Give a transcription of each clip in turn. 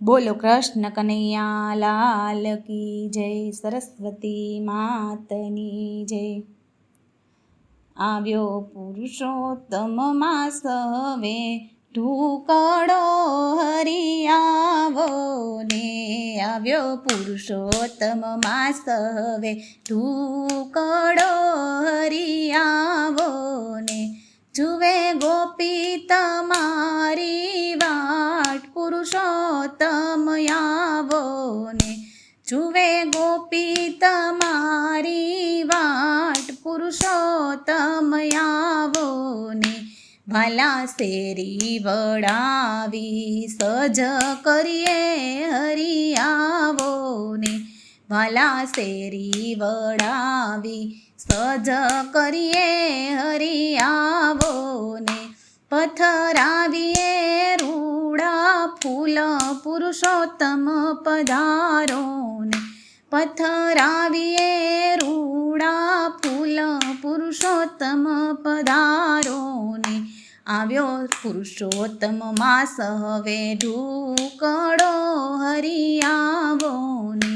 બોલો કૃષ્ણ કનૈયા લાલ કી જય, સરસ્વતી માતની જય। આવ્યો પુરુષોત્તમ માસ હવે, ઢૂકડો હરી આવો ને। આવ્યો પુરુષોત્તમ માસ હવે, ઢૂકડો હરી આવો ને। જુએ ગોપી તમારી વાટ, પુરુષોત્તમ આવો ને। જુએ ગોપી તમારી વાટ, પુરુષોત્તમ આવો ને। ભાલા શેરી વડાવી સજ કરીએ હરી આવો ને। ભાલા શેરી વડાવી સજ કરીએ હરી આવો ને। પથરાવીએ રૂડા ફૂલ, પુરુષોત્તમ પધારો ને। પથરાવીએ રૂડા ફૂલ, પુરુષોત્તમ પધારો ને। આવ્યો પુરુષોત્તમ માસ હવે, ઢૂકડો હરી આવો ને।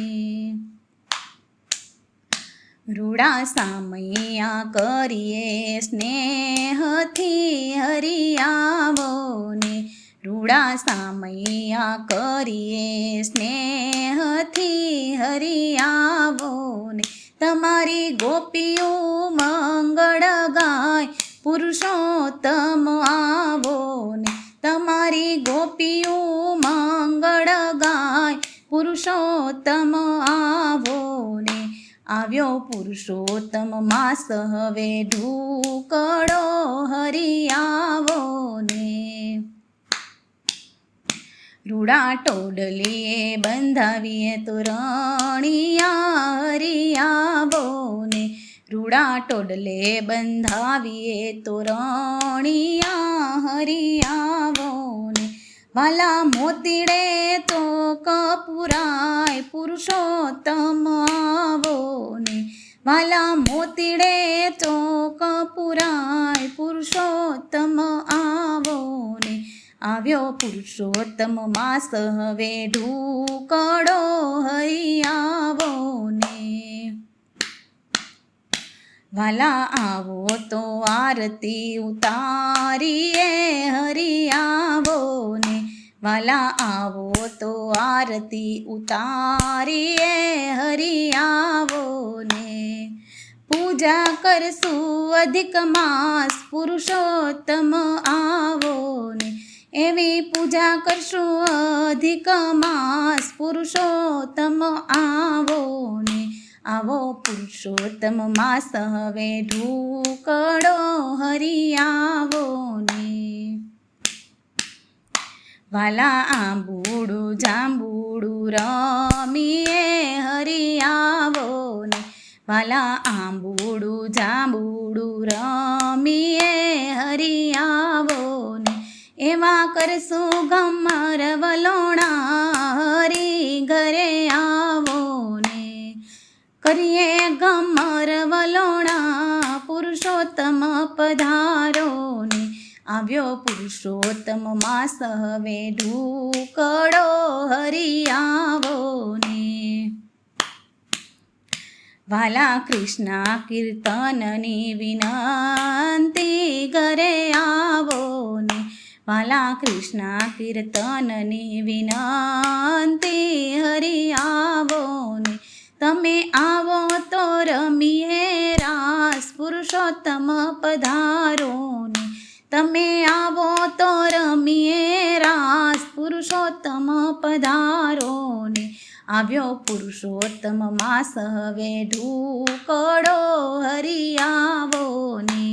રૂડા સામૈયા કરીએ સ્નેહથી હરી આવો ને। રૂડા સામૈયા કરીએ સ્નેહથી હરી આવો ને। તમારી ગોપીઓ મંગળ ગાય, પુરુષોત્તમ આવો ને। તમારી ગોપીઓ મંગળ ગાય, પુરુષોત્તમ આવો ને। આવ્યો પુરુષોત્તમ માસ હવે, ઢૂકડો હરી આવો ને। રૂડા ટોડલીએ બંધાવીએ તોરણિયા હરી આવો ને। રૂડા ટોડલે બંધાવીએ તોરણિયા હરી આવો ને। વાલા મોતીડે તો કપુરાય, પુરુષોત્તમ આવો ને। વાલા મોતીડે તો કપુરાય, પુરુષોત્તમ આવો ને। આવ્યો પુરુષોત્તમ માસ હવે, ઢૂકડો હરી આવો ને। વાલા આવો તો આરતી ઉતારીએ હરી આવો ને। વાલા આવો તો આરતી ઉતારીએ હરી આવો ને। પૂજા કરશું અધિક માસ, પુરુષોત્તમ આવો ને। એવી પૂજા કરશું અધિક માસ, પુરુષોત્તમ આવો ને। આવો પુરુષોત્તમ માસ હવે, ઢૂકડો હરી આવો ને। વાલા આંબુડું જાંબુડું રમીએ હરી આવો ને। વાલા આંબુડું જાંબુડું રમીએ હરી આવો ને। એવા કરશું ગમર વલોણા હરી ઘરે આવો ને। કરીએ ગમર વલોણા, પુરુષોત્તમ પધારો ને। આવ્યો પુરુષોત્તમ માસ હવે, ઢૂકડો હરી આવો ને। વાલા કૃષ્ણ કીર્તનની વિનંતી ઘરે આવો ને। વાલા કૃષ્ણ કીર્તનની વિનંતી હરી આવો ને। તમે આવો તો રમીએ રાસ, પુરુષોત્તમ પધારો ને। તમે આવો તો રમીએ રાસ, પુરુષોત્તમ પધારો ને। આવ્યો પુરુષોત્તમ માસ હવે, ઢૂકડો હરી આવો ને।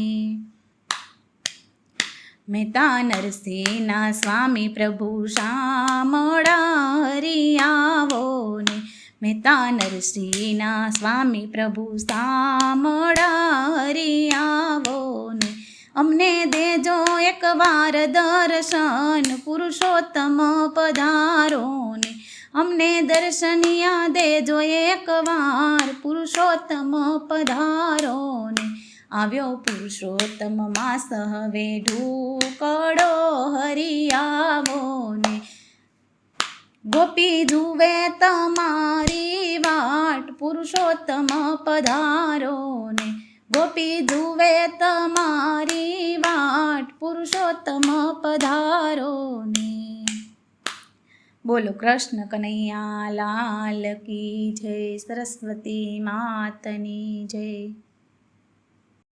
મહેતા નરસિંહના સ્વામી પ્રભુ શામળા હરી આવો ને। મહેતા નરસિંહના સ્વામી પ્રભુ શામળા હરી આવો ને। અમને દેજો એકવાર દર્શન, પુરુષોત્તમ પધારો ને। અમને દર્શનિયા દેજો એકવાર, પુરુષોત્તમ પધારો ને। આવ્યો પુરુષોત્તમ માસ હવે, ઢૂકડો હરી આવો ને। ગોપી જુએ તમારી વાટ પુરુષોત્તમ પધારો ને ગોપી જુએ તમારી વાટ પુરુષોત્તમ પધારો ને બોલો કૃષ્ણ કનૈયા લાલ કી જય સરસ્વતી માતની જય